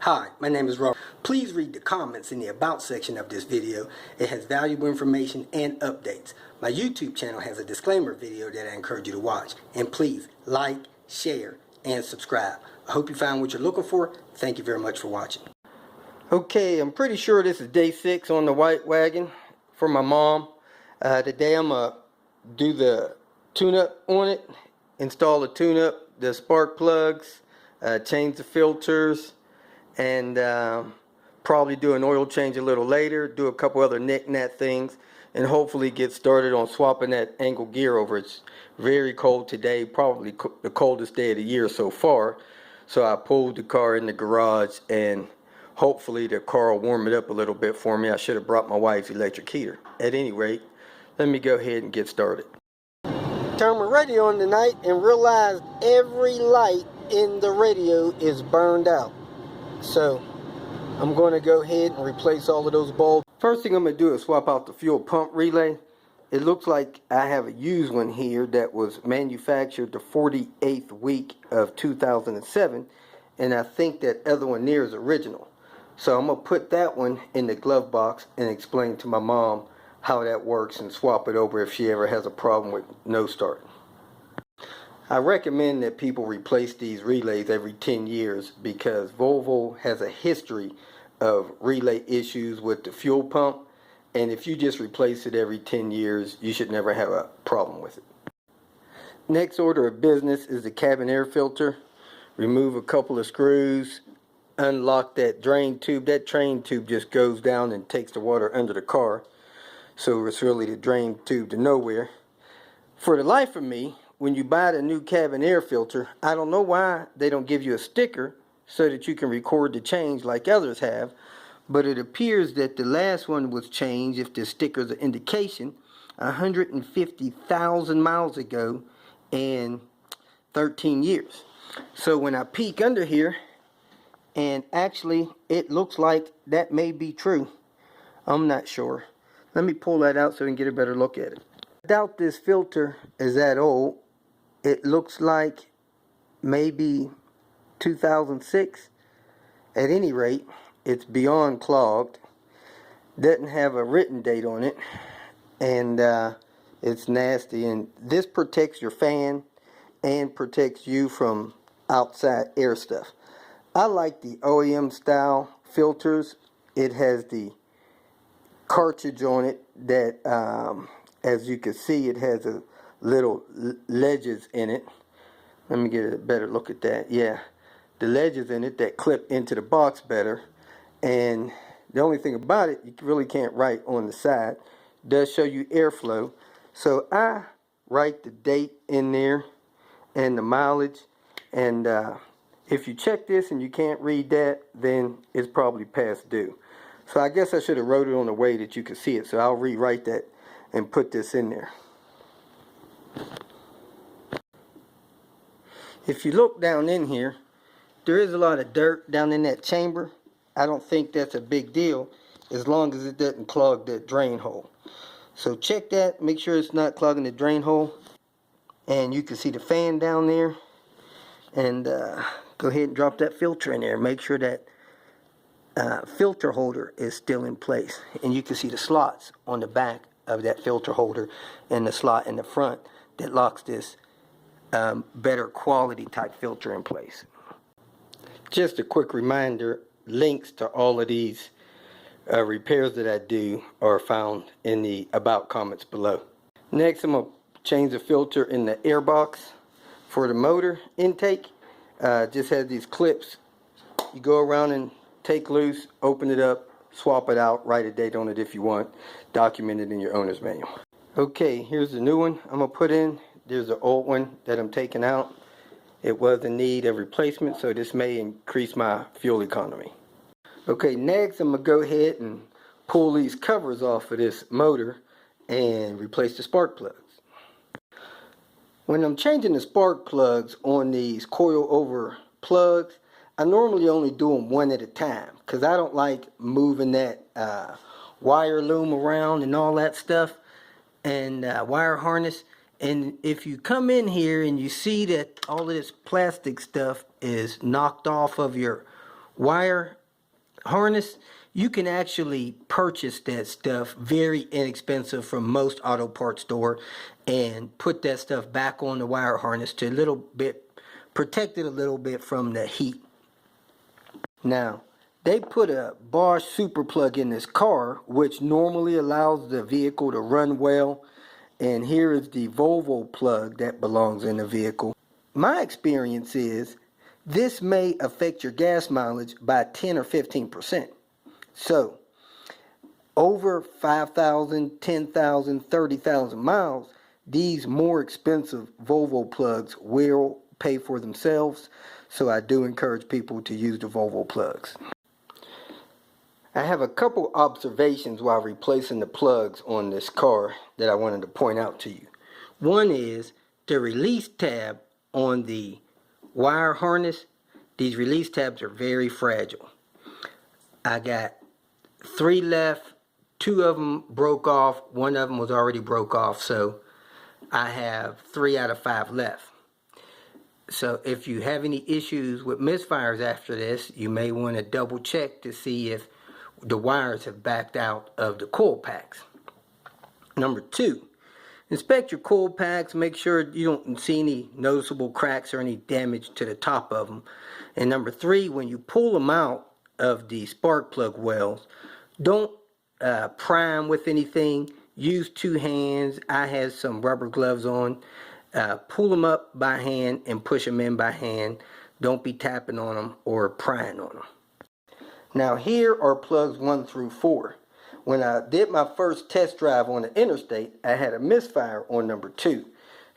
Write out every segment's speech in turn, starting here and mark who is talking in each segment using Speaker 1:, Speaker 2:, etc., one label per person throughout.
Speaker 1: Hi, my name is Robert. Please read the comments in the About section of this video. It has valuable information and updates. My YouTube channel has a disclaimer video that I encourage you to watch. And please like, share, and subscribe. I hope you found what you're looking for. Thank you very much for watching. Okay, I'm pretty sure this is day 6 on the white wagon for my mom. Today I'm going to do the tune-up on it, install the tune-up, the spark plugs, change the filters, and probably do an oil change a little later, do a couple other knick-knack things, and hopefully get started on swapping that angle gear over. It's very cold today, probably the coldest day of the year so far. So I pulled the car in the garage, and hopefully the car will warm it up a little bit for me. I should have brought my wife's electric heater. At any rate, let me go ahead and get started. Turned my radio on tonight and realized every light in the radio is burned out. So I'm going to go ahead and replace all of those bulbs. First thing I'm going to do is swap out the fuel pump relay. It looks like I have a used one here that was manufactured the 48th week of 2007, and I think that other one near is original. So I'm going to put that one in the glove box and explain to my mom how that works and swap it over if she ever has a problem with no start. I recommend that people replace these relays every 10 years because Volvo has a history of relay issues with the fuel pump, and if you just replace it every 10 years, you should never have a problem with it. Next order of business is the cabin air filter. Remove a couple of screws, unlock that drain tube. That drain tube just goes down and takes the water under the car, so it's really the drain tube to nowhere. For the life of me, when you buy the new cabin air filter, I don't know why they don't give you a sticker so that you can record the change like others have, but it appears that the last one was changed, if the sticker's an indication, 150,000 miles ago and 13 years. So when I peek under here, and actually it looks like that may be true. I'm not sure. Let me pull that out so we can get a better look at it. I doubt this filter is that old. It looks like maybe 2006. At any rate, it's beyond clogged. Doesn't have a written date on it, and it's nasty. And this protects your fan and protects you from outside air stuff. I like the OEM style filters. It has the cartridge on it that, as you can see, it has a little ledges in it. Let me get a better look at that. Yeah, the ledges in it that clip into the box better. And the only thing about it, you really can't write on the side. It does show you airflow. So I write the date in there and the mileage. And if you check this and you can't read that, then it's probably past due. So I guess I should have wrote it on the way that you could see it. So I'll rewrite that and put this in there. If you look down in here, there is a lot of dirt down in that chamber. I don't think that's a big deal as long as it doesn't clog that drain hole. So check that, make sure it's not clogging the drain hole. And you can see the fan down there. And go ahead and drop that filter in there. Make sure that filter holder is still in place. And you can see the slots on the back of that filter holder and the slot in the front that locks this better quality type filter in place. Just a quick reminder, links to all of these repairs that I do are found in the About comments below. Next, I'm going to change the filter in the air box for the motor intake. Just has these clips. You go around and take loose, open it up, swap it out, write a date on it if you want, document it in your owner's manual. Okay, here's the new one I'm going to put in. There's an old one that I'm taking out. It was in need of replacement, so this may increase my fuel economy. Okay, next I'm going to go ahead and pull these covers off of this motor and replace the spark plugs. When I'm changing the spark plugs on these coil over plugs, I normally only do them one at a time because I don't like moving that wire loom around and all that stuff, and wire harness. And if you come in here and you see that all of this plastic stuff is knocked off of your wire harness, you can actually purchase that stuff very inexpensive from most auto parts store and put that stuff back on the wire harness to a little bit, protect it a little bit from the heat. Now, they put a Bosch super plug in this car, which normally allows the vehicle to run well. And here is the Volvo plug that belongs in the vehicle. My experience is this may affect your gas mileage by 10 or 15%. So, over 5,000, 10,000, 30,000 miles, these more expensive Volvo plugs will pay for themselves. So I do encourage people to use the Volvo plugs. I have a couple observations while replacing the plugs on this car that I wanted to point out to you. One is the release tab on the wire harness. These release tabs are very fragile. I got 3 left, 2 of them broke off, 1 of them was already broke off, so I have 3 out of 5 left. So if you have any issues with misfires after this, you may want to double check to see if the wires have backed out of the coil packs. Number 2, inspect your coil packs, make sure you don't see any noticeable cracks or any damage to the top of them. And number 3, when you pull them out of the spark plug wells, don't prime with anything. Use 2 hands. I had some rubber gloves on. Pull them up by hand and push them in by hand. Don't be tapping on them or prying on them. Now here are plugs 1 through 4. When I did my first test drive on the interstate, I had a misfire on number 2.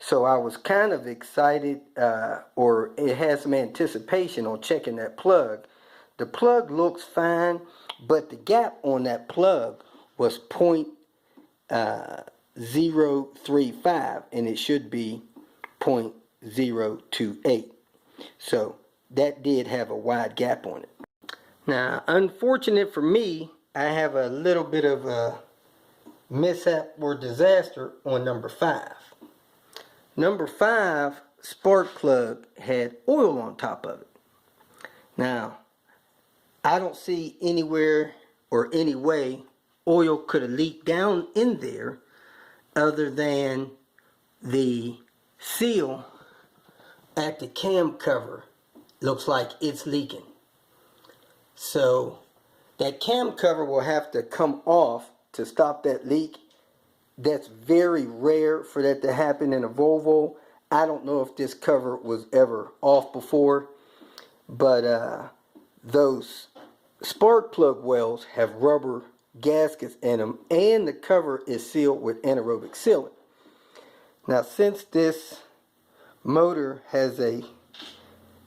Speaker 1: So I was kind of excited, or it had some anticipation on checking that plug. The plug looks fine, but the gap on that plug was 0.035, and it should be 0.028. So that did have a wide gap on it. Now, unfortunate for me, I have a little bit of a mishap or disaster on number 5. Number 5 spark plug had oil on top of it. Now, I don't see anywhere or any way oil could have leaked down in there other than the seal at the cam cover looks like it's leaking. So that cam cover will have to come off to stop that leak. That's very rare for that to happen in a Volvo. I don't know if this cover was ever off before, but those spark plug wells have rubber gaskets in them, and the cover is sealed with anaerobic sealant. Now, since this motor has a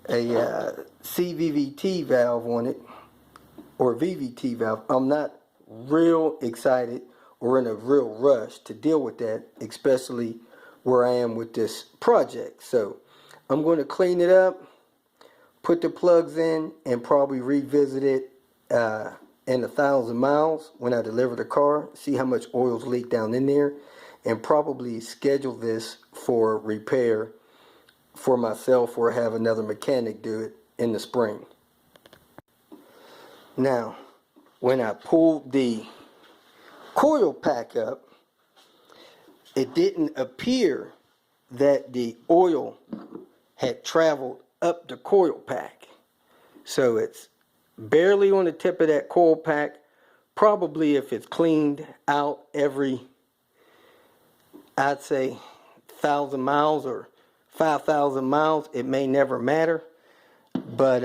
Speaker 1: CVVT valve on it, or VVT valve, I'm not real excited or in a real rush to deal with that, especially where I am with this project. So I'm going to clean it up, put the plugs in, and probably revisit it in 1,000 miles when I deliver the car, see how much oil's leaked down in there, and probably schedule this for repair for myself or have another mechanic do it in the spring. Now, when I pulled the coil pack up, it didn't appear that the oil had traveled up the coil pack. So it's barely on the tip of that coil pack. Probably if it's cleaned out every, I'd say, 1,000 miles or 5,000 miles, it may never matter. But,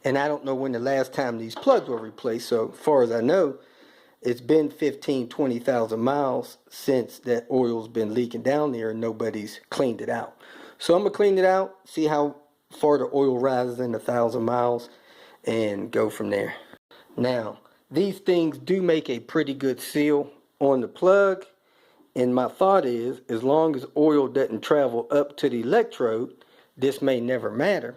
Speaker 1: and I don't know when the last time these plugs were replaced. So as far as I know, it's been 15, 20,000 miles since that oil's been leaking down there and nobody's cleaned it out. So I'm going to clean it out, see how far the oil rises in 1,000 miles, and go from there. Now, these things do make a pretty good seal on the plug, and my thought is, as long as oil doesn't travel up to the electrode, this may never matter,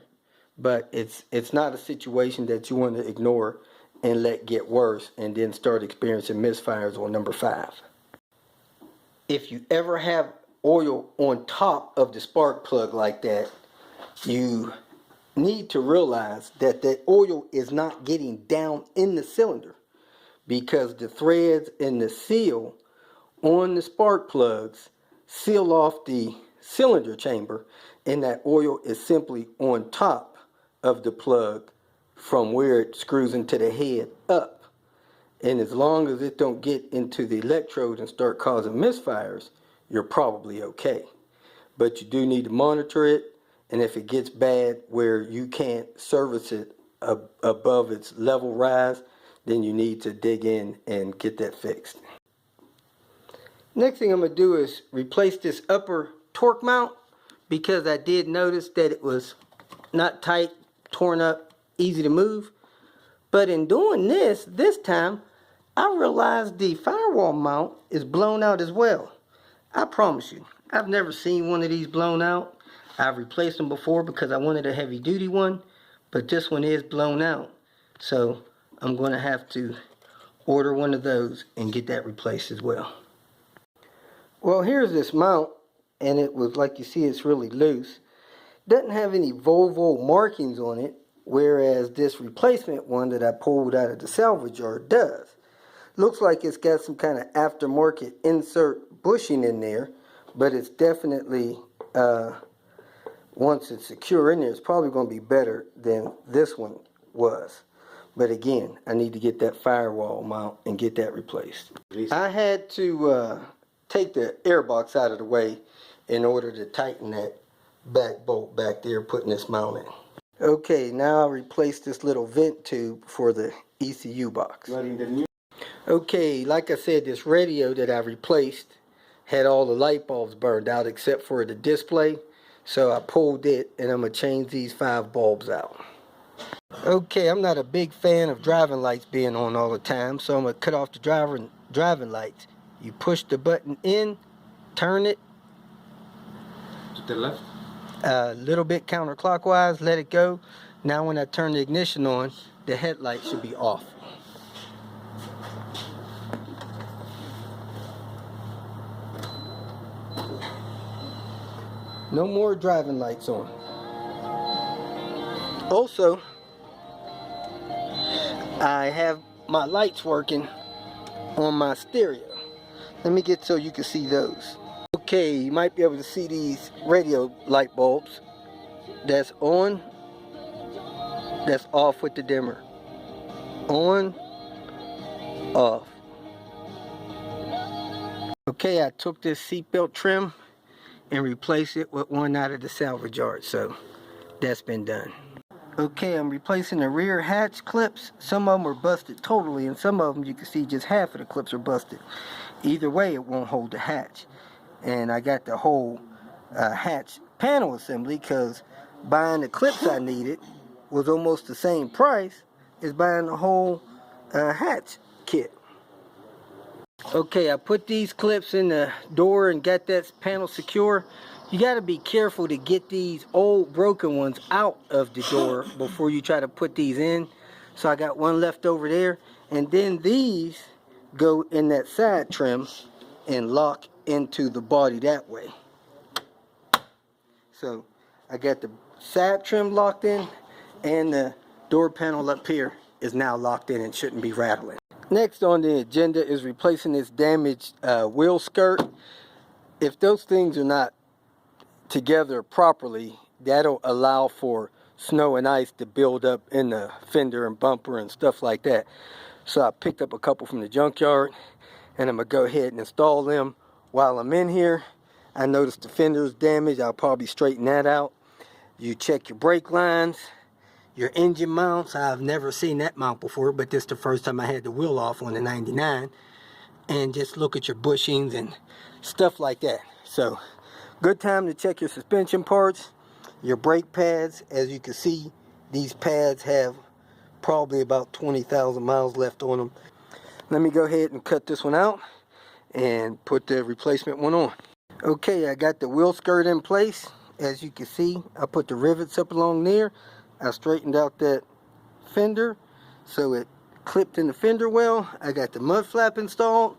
Speaker 1: but it's not a situation that you want to ignore and let get worse and then start experiencing misfires on number 5. If you ever have oil on top of the spark plug like that, you need to realize that the oil is not getting down in the cylinder, because the threads and the seal on the spark plugs seal off the cylinder chamber, and that oil is simply on top of the plug from where it screws into the head up. And as long as it don't get into the electrode and start causing misfires, you're probably okay. But you do need to monitor it, and if it gets bad where you can't service it above its level rise, then you need to dig in and get that fixed. Next thing I'm going to do is replace this upper torque mount, because I did notice that it was not tight, torn up, easy to move. But in doing this time, I realized the firewall mount is blown out as well. I promise you, I've never seen one of these blown out. I've replaced them before because I wanted a heavy duty one, but this one is blown out. So I'm going to have to order one of those and get that replaced as well. Well, here's this mount, and it was, like you see, it's really loose. Doesn't have any Volvo markings on it, whereas this replacement one that I pulled out of the salvage yard does. Looks like it's got some kind of aftermarket insert bushing in there, but it's definitely, once it's secure in there, it's probably going to be better than this one was. But again, I need to get that firewall mount and get that replaced. I had to take the air box out of the way in order to tighten that back bolt back there, putting this mount in. Okay, now I'll replace this little vent tube for the ECU box. Okay, like I said, this radio that I replaced had all the light bulbs burned out except for the display. So I pulled it, and I'm going to change these 5 bulbs out. Okay, I'm not a big fan of driving lights being on all the time, so I'm going to cut off the driving lights. You push the button in, turn it
Speaker 2: to the left,
Speaker 1: a little bit counterclockwise, let it go. Now when I turn the ignition on, the headlight should be off. No more driving lights on. Also, I have my lights working on my stereo. Let me get so you can see those. Okay, you might be able to see these radio light bulbs. That's on, that's off with the dimmer. On, off. Okay, I took this seatbelt trim and replaced it with one out of the salvage yard, so that's been done. Okay, I'm replacing the rear hatch clips. Some of them are busted totally, and some of them you can see just half of the clips are busted. Either way, it won't hold the hatch. And I got the whole hatch panel assembly, because buying the clips I needed was almost the same price as buying the whole hatch kit. Okay, I put these clips in the door and got that panel secure. You got to be careful to get these old broken ones out of the door before you try to put these in. So I got one left over there, and then these go in that side trim and lock into the body that way. So I got the side trim locked in, and the door panel up here is now locked in and shouldn't be rattling. Next on the agenda is replacing this damaged wheel skirt. If those things are not together properly, that'll allow for snow and ice to build up in the fender and bumper and stuff like that. So I picked up a couple from the junkyard, and I'm gonna go ahead and install them while I'm in here. I noticed the fender is damaged. I'll probably straighten that out. You check your brake lines, your engine mounts. I've never seen that mount before, but this is the first time I had the wheel off on the 99. And just look at your bushings and stuff like that. So good time to check your suspension parts, your brake pads. As you can see, these pads have probably about 20,000 miles left on them. Let me go ahead and cut this one out and put the replacement one on. Okay, I got the wheel skirt in place. As you can see, I put the rivets up along there. I straightened out that fender so it clipped in the fender well. I got the mud flap installed.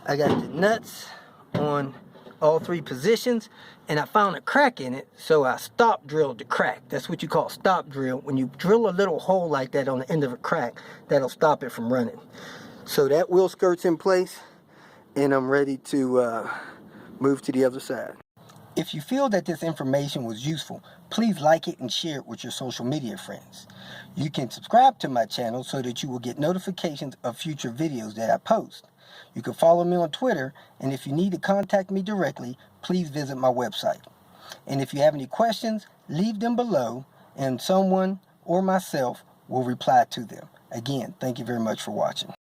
Speaker 1: I got the nuts on all 3 positions, and I found a crack in it, so I stop drilled the crack. That's what you call stop drill. When you drill a little hole like that on the end of a crack, that'll stop it from running. So that wheel skirt's in place, and I'm ready to move to the other side. If you feel that this information was useful, please like it and share it with your social media friends. You can subscribe to my channel so that you will get notifications of future videos that I post. You can follow me on Twitter, and if you need to contact me directly, please visit my website. And if you have any questions, leave them below, and someone or myself will reply to them. Again, thank you very much for watching.